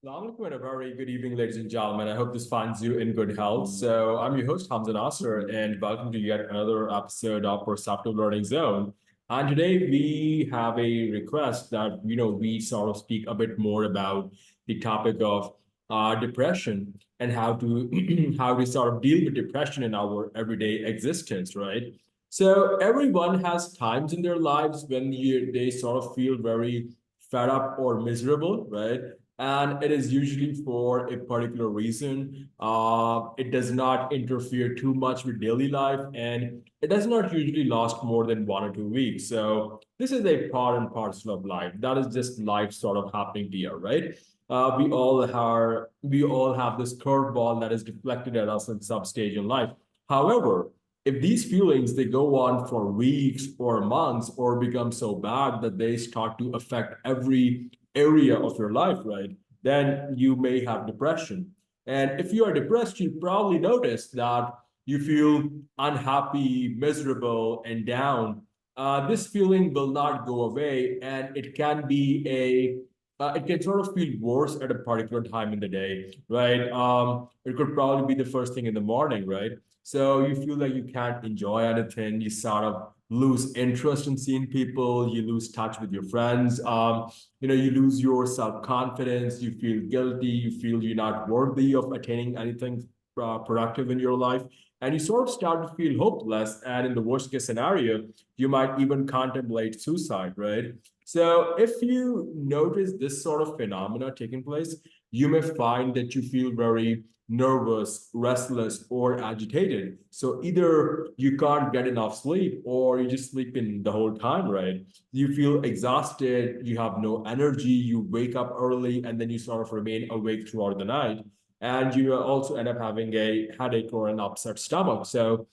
Assalamu alaikum and a very good evening, ladies and gentlemen. I hope this finds you in good health. So I'm your host, Hamza Nasser, and welcome to yet another episode of Perceptive Learning Zone. And today we have a request that, we sort of speak a bit more about the topic of depression and how to how we sort of deal with depression in our everyday existence, right? So everyone has times in their lives when they sort of feel very fed up or miserable, right? And it is usually for a particular reason. It does not interfere too much with daily life, and it does not usually last more than 1 or 2 weeks. So this is a part and parcel of life. That is just life sort of happening here, right? We all have this curveball that is deflected at us in some stage in life. However, if these feelings they go on for weeks or months or become so bad that they start to affect every area of your life, right, then you may have depression. And if you are depressed, you probably notice that you feel unhappy, miserable, and down. This feeling will not go away, and it can sort of feel worse at a particular time in the day, right? It could probably be the first thing in the morning, right? So you feel like you can't enjoy anything. You sort of lose interest in seeing people. You lose touch with your friends. You lose your self-confidence. You feel guilty. You feel you're not worthy of attaining anything productive in your life. And you sort of start to feel hopeless. And in the worst case scenario, you might even contemplate suicide, right? So if you notice this sort of phenomena taking place, you may find that you feel very nervous, restless, or agitated. So either you can't get enough sleep or you just sleep in the whole time, right? You feel exhausted, you have no energy, you wake up early, and then you sort of remain awake throughout the night. And you also end up having a headache or an upset stomach. So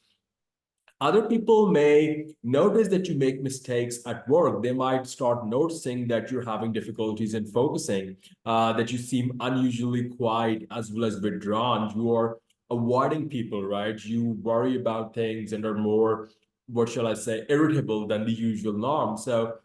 other people may notice that you make mistakes at work. They might start noticing that you're having difficulties in focusing, that you seem unusually quiet as well as withdrawn. You are avoiding people, right? You worry about things and are more, what shall I say, irritable than the usual norm. So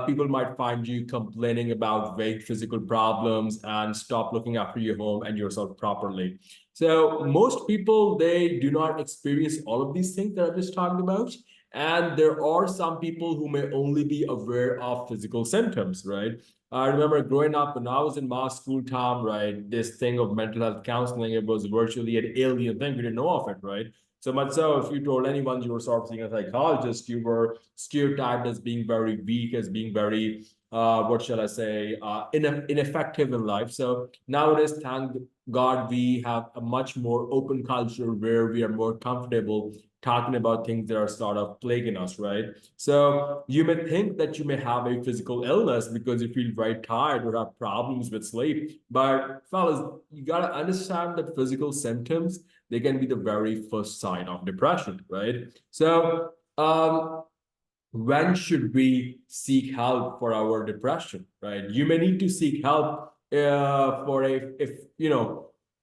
people might find you complaining about vague physical problems and stop looking after your home and yourself properly. So most people they do not experience all of these things that I just talked about. And there are some people who may only be aware of physical symptoms, right? I remember growing up when I was in my school time, right? This thing of mental health counseling, it was virtually an alien thing. We didn't know of it, right? So much so, if you told anyone you were sort of seeing a psychologist, you were stereotyped as being very weak, as being very, what shall I say, ineffective in life. So nowadays, thank God, we have a much more open culture where we are more comfortable talking about things that are sort of plaguing us, right? So you may think that you may have a physical illness because you feel very tired or have problems with sleep. But fellas, you gotta understand that physical symptoms, they can be the very first sign of depression, right? So when should we seek help for our depression, right? You may need to seek help for a if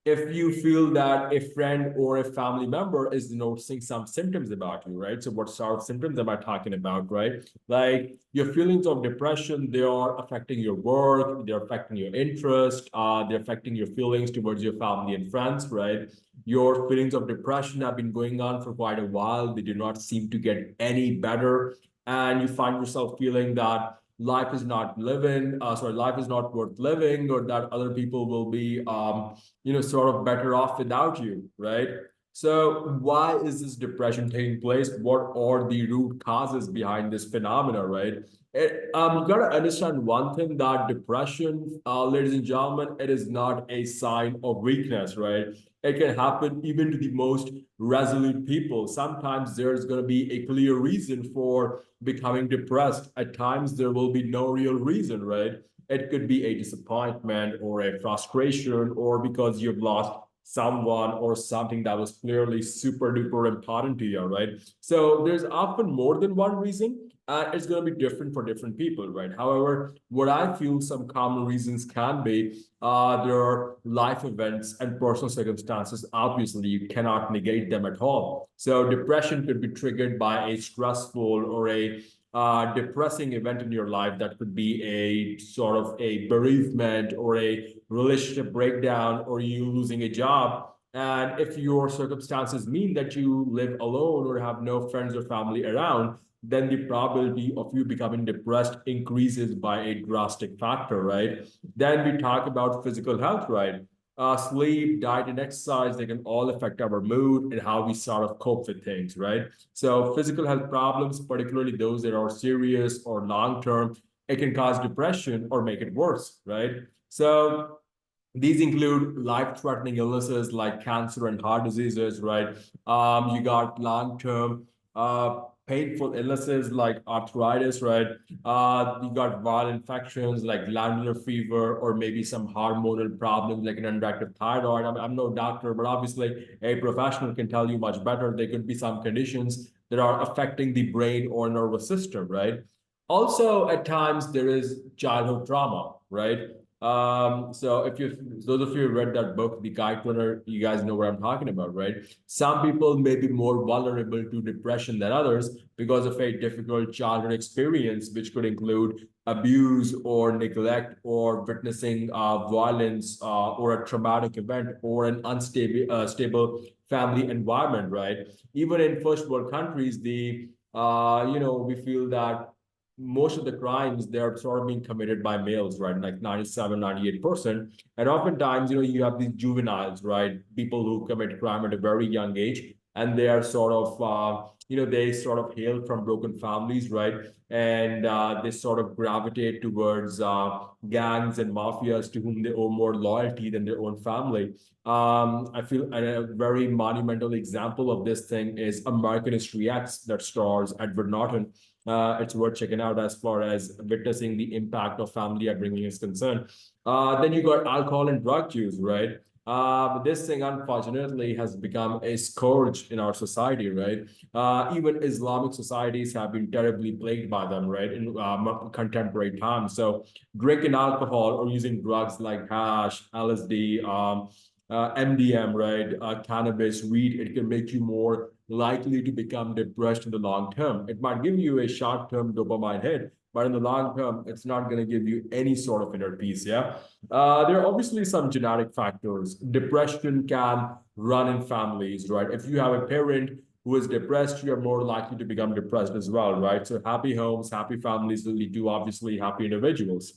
if you feel that a friend or a family member is noticing some symptoms about you, right? So what sort of symptoms am I talking about, right? Like your feelings of depression, they are affecting your work, they're affecting your interest, they're affecting your feelings towards your family and friends, right? Your feelings of depression have been going on for quite a while. They do not seem to get any better, and you find yourself feeling that life is not worth living, or that other people will be sort of better off without you, right? So why is this depression taking place? What are the root causes behind this phenomena, right? You gotta understand one thing, that depression, ladies and gentlemen, it is not a sign of weakness, right? It can happen even to the most resolute people. Sometimes there's going to be a clear reason for becoming depressed. At times, there will be no real reason, right? It could be a disappointment or a frustration, or because you've lost someone or something that was clearly super duper important to you, right? So there's often more than one reason. It's going to be different for different people, right? However, what I feel some common reasons can be, there are life events and personal circumstances. Obviously, you cannot negate them at all. So depression could be triggered by a stressful or a depressing event in your life. That could be a sort of a bereavement or a relationship breakdown or you losing a job. And if your circumstances mean that you live alone or have no friends or family around, then the probability of you becoming depressed increases by a drastic factor, right? Then we talk about physical health, right? Sleep, diet, and exercise, they can all affect our mood and how we sort of cope with things, right? So physical health problems, particularly those that are serious or long-term, it can cause depression or make it worse, right? So these include life-threatening illnesses like cancer and heart diseases, right? You got long-term painful illnesses like arthritis, right? You got viral infections like glandular fever or maybe some hormonal problems like an underactive thyroid. I'm no doctor, but obviously a professional can tell you much better. There could be some conditions that are affecting the brain or nervous system, right? Also, at times there is childhood trauma, right? So if you, those of you who read that book, The Kite Runner, you guys know what I'm talking about, right? Some people may be more vulnerable to depression than others because of a difficult childhood experience, which could include abuse or neglect or witnessing violence or a traumatic event or an unstable stable family environment, right? Even in first world countries, we feel that most of the crimes they're sort of being committed by males, right? Like 97, 98%. And oftentimes, you have these juveniles, right? People who commit crime at a very young age, and they are sort of, they sort of hail from broken families, right? And they sort of gravitate towards gangs and mafias to whom they owe more loyalty than their own family. I feel a very monumental example of this thing is American History X that stars Edward Norton. It's worth checking out as far as witnessing the impact of family upbringing is concerned. Then you got alcohol and drug use, right? But this thing, unfortunately, has become a scourge in our society, right? Even Islamic societies have been terribly plagued by them, right, in contemporary times. So, drinking alcohol or using drugs like hash, LSD, MDM, right, cannabis, weed, it can make you more likely to become depressed in the long term. It might give you a short-term dopamine hit, but in the long term, it's not going to give you any sort of inner peace. Yeah. There are obviously some genetic factors. Depression can run in families, right? If you have a parent who is depressed, you're more likely to become depressed as well, right? So happy homes, happy families will lead to obviously happy individuals.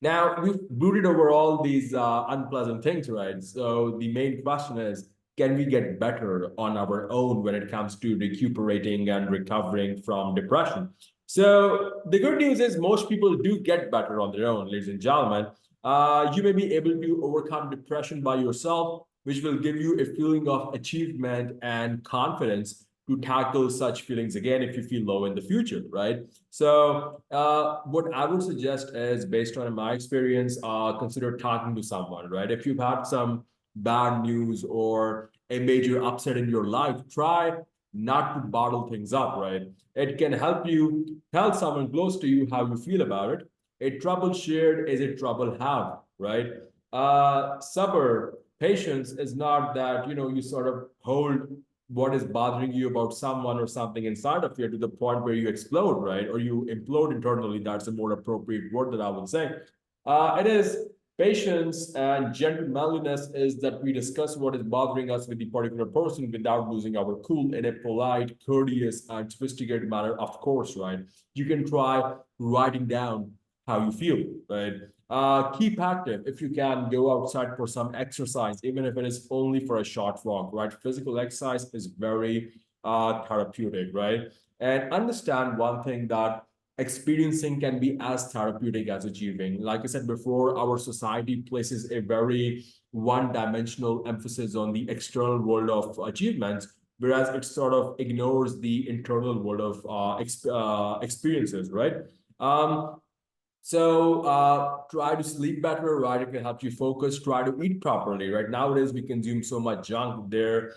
Now, we've brooded over all these unpleasant things, right? So the main question is, can we get better on our own when it comes to recuperating and recovering from depression? So the good news is most people do get better on their own, ladies and gentlemen. You may be able to overcome depression by yourself, which will give you a feeling of achievement and confidence to tackle such feelings again if you feel low in the future, right? So what I would suggest is, based on my experience, consider talking to someone, right? If you've had some bad news or a major upset in your life, try not to bottle things up, right? It can help you tell someone close to you how you feel about it. A trouble shared is a trouble have, right? Sabr, patience is not that, you sort of hold what is bothering you about someone or something inside of you to the point where you explode, right? Or you implode internally. That's a more appropriate word that I would say. It is patience and gentle manliness is that we discuss what is bothering us with the particular person without losing our cool in a polite, courteous, and sophisticated manner, of course, right? You can try writing down how you feel, right? Keep active. If you can, go outside for some exercise, even if it is only for a short walk, right? Physical exercise is very therapeutic, right? And understand one thing, that experiencing can be as therapeutic as achieving. Like I said before, our society places a very one-dimensional emphasis on the external world of achievements, whereas it sort of ignores the internal world of experiences, right? Try to sleep better, right? It can help you focus. Try to eat properly, right? Nowadays, we consume so much junk there.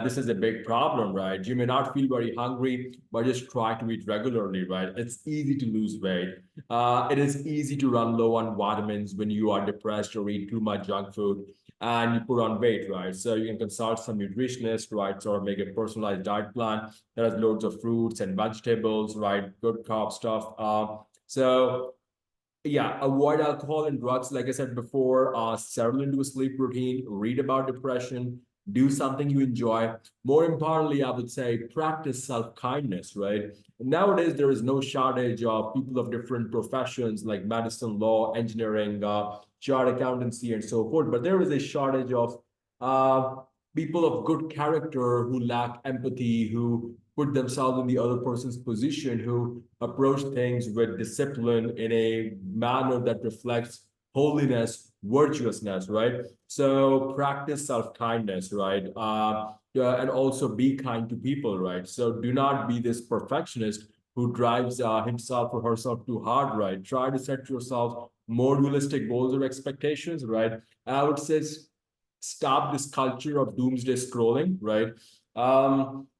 This is a big problem, right? You may not feel very hungry, but just try to eat regularly, right? It's easy to lose weight. It is easy to run low on vitamins when you are depressed or eat too much junk food. and you put on weight, right? So you can consult some nutritionist, right? Sort of make a personalized diet plan that has loads of fruits and vegetables, right? Good carb stuff. So yeah, avoid alcohol and drugs. Like I said before, settle into a sleep routine, read about depression, do something you enjoy. More importantly, I would say practice self-kindness, right? Nowadays, there is no shortage of people of different professions like medicine, law, engineering, chart accountancy, and so forth. But there is a shortage of uh, people of good character who lack empathy, who put themselves in the other person's position, who approach things with discipline in a manner that reflects holiness, virtuousness, right? So practice self-kindness, right? Yeah, and also be kind to people, right? So do not be this perfectionist who drives himself or herself too hard, right? Try to set yourself more realistic goals or expectations, right? And I would say stop this culture of doomsday scrolling, right?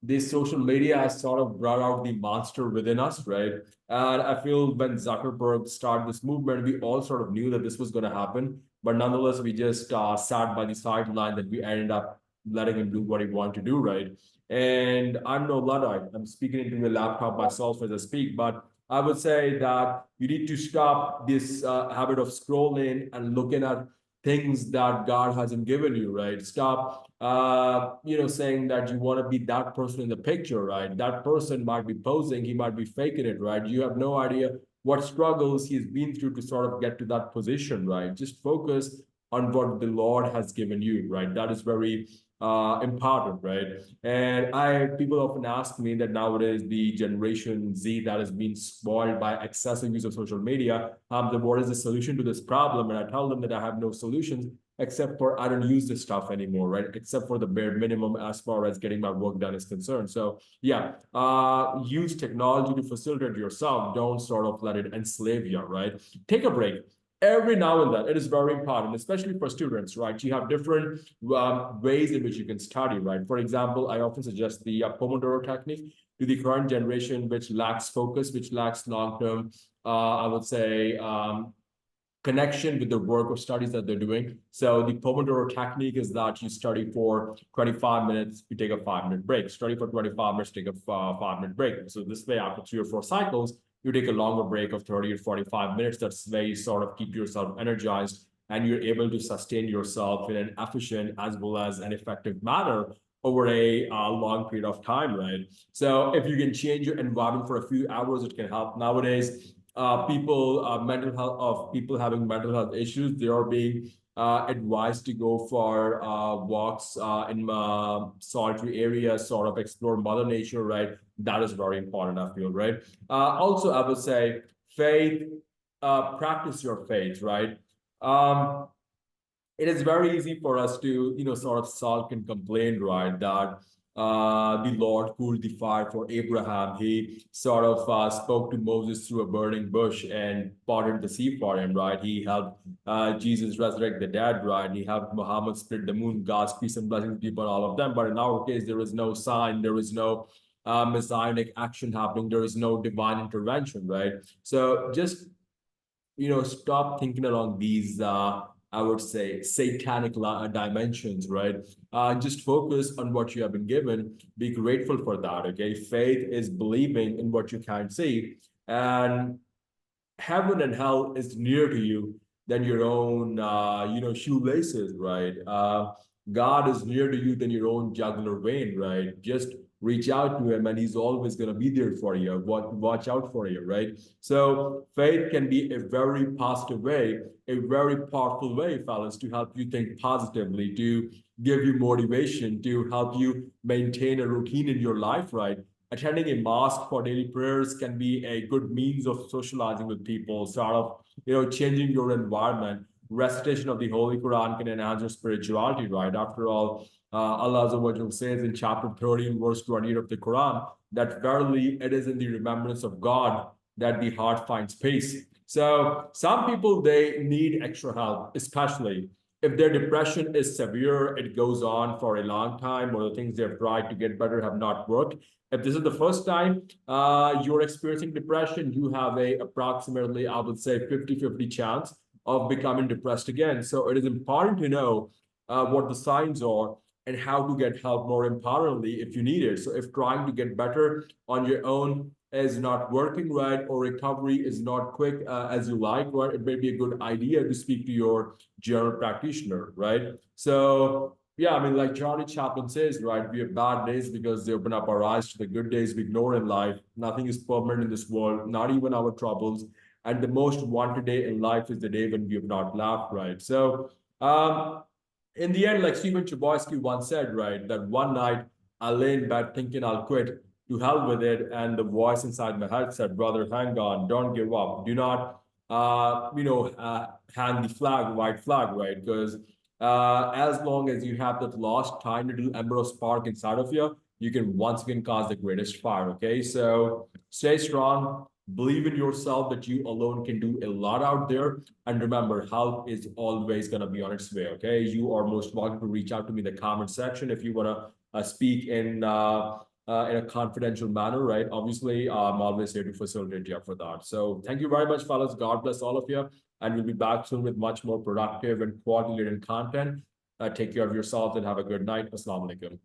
This social media has sort of brought out the monster within us, right? And I feel when Zuckerberg started this movement, we all sort of knew that this was going to happen, but nonetheless, we just sat by the sideline that we ended up letting him do what he wanted to do, right? And I'm no Luddite. I'm speaking into the laptop myself as I speak, but I would say that you need to stop this habit of scrolling and looking at things that God hasn't given you, right? Stop, saying that you want to be that person in the picture, right? That person might be posing, he might be faking it, right? You have no idea what struggles he's been through to sort of get to that position, right? Just focus on what the Lord has given you, right? That is very important, right? And people often ask me that nowadays the generation Z that has been spoiled by excessive use of social media, what is the solution to this problem? And I tell them that I have no solutions except for I don't use this stuff anymore, right? Except for the bare minimum as far as getting my work done is concerned. So yeah, use technology to facilitate yourself. Don't sort of let it enslave you, right? Take a break every now and then. It is very important, especially for students, right? You have different ways in which you can study, right? For example, I often suggest the Pomodoro technique to the current generation, which lacks focus, which lacks long-term, I would say, connection with the work or studies that they're doing. So the Pomodoro technique is that you study for 25 minutes, you take a 5-minute break. Study for 25 minutes, take a 5-minute break. So this way, after 3 or 4 cycles, you take a longer break of 30 or 45 minutes. That's way you sort of keep yourself energized and you're able to sustain yourself in an efficient as well as an effective manner over a long period of time, right? So if you can change your environment for a few hours, it can help. Nowadays, mental health of people having mental health issues, they are being advised to go for walks in solitary areas, sort of explore Mother Nature, right? That is very important, I feel, right? Also, I would say faith, practice your faith, right? Um, it is very easy for us to, sort of sulk and complain, right? That the Lord cooled the fire for Abraham. He sort of spoke to Moses through a burning bush and parted the sea for him, right? He helped Jesus resurrect the dead, right? He helped Muhammad split the moon. God's peace and blessings be upon all of them. But in our case, there is no sign, there is no messianic action happening, there is no divine intervention, right? So just stop thinking along these I would say satanic dimensions, right? Just focus on what you have been given, be grateful for that. Okay, faith is believing in what you can't see, and heaven and hell is near to you than your own shoelaces, right? God is near to you than your own jugular vein, right? Just reach out to him and he's always going to be there for you. Watch out for you, right? So faith can be a very positive way, a very powerful way, fellas, to help you think positively, to give you motivation, to help you maintain a routine in your life, right? Attending a mosque for daily prayers can be a good means of socializing with people, sort of, changing your environment. Recitation of the Holy Quran can enhance your spirituality, right? After all, Allah says in chapter 13, verse 28 of the Quran, that verily it is in the remembrance of God that the heart finds peace. So some people, they need extra help, especially if their depression is severe, it goes on for a long time, or the things they've tried to get better have not worked. If this is the first time you're experiencing depression, you have a approximately, I would say, 50-50 chance of becoming depressed again. So it is important to know what the signs are, and how to get help more importantly if you need it. So if trying to get better on your own is not working right, or recovery is not quick as you like, right, it may be a good idea to speak to your general practitioner, right? So yeah, I mean, like Charlie Chaplin says, right, we have bad days because they open up our eyes to the good days we ignore in life. Nothing is permanent in this world, not even our troubles. And the most wanted day in life is the day when we have not laughed, right? So in the end, like Stephen Chbosky once said, right, that one night I lay in bed thinking I'll quit, to hell with it. And the voice inside my head said, brother, hang on, don't give up. Do not, hang the flag, white flag, right? Because as long as you have that lost tiny little ember of spark inside of you can once again cause the greatest fire, okay? So stay strong, believe in yourself that you alone can do a lot out there. And remember, help is always going to be on its way, okay? You are most welcome to reach out to me in the comment section if you want to speak in a confidential manner, right? Obviously, I'm always here to facilitate you for that. So thank you very much, fellas. God bless all of you. And we'll be back soon with much more productive and quality-laden content. Take care of yourselves and have a good night. Assalamu alaikum.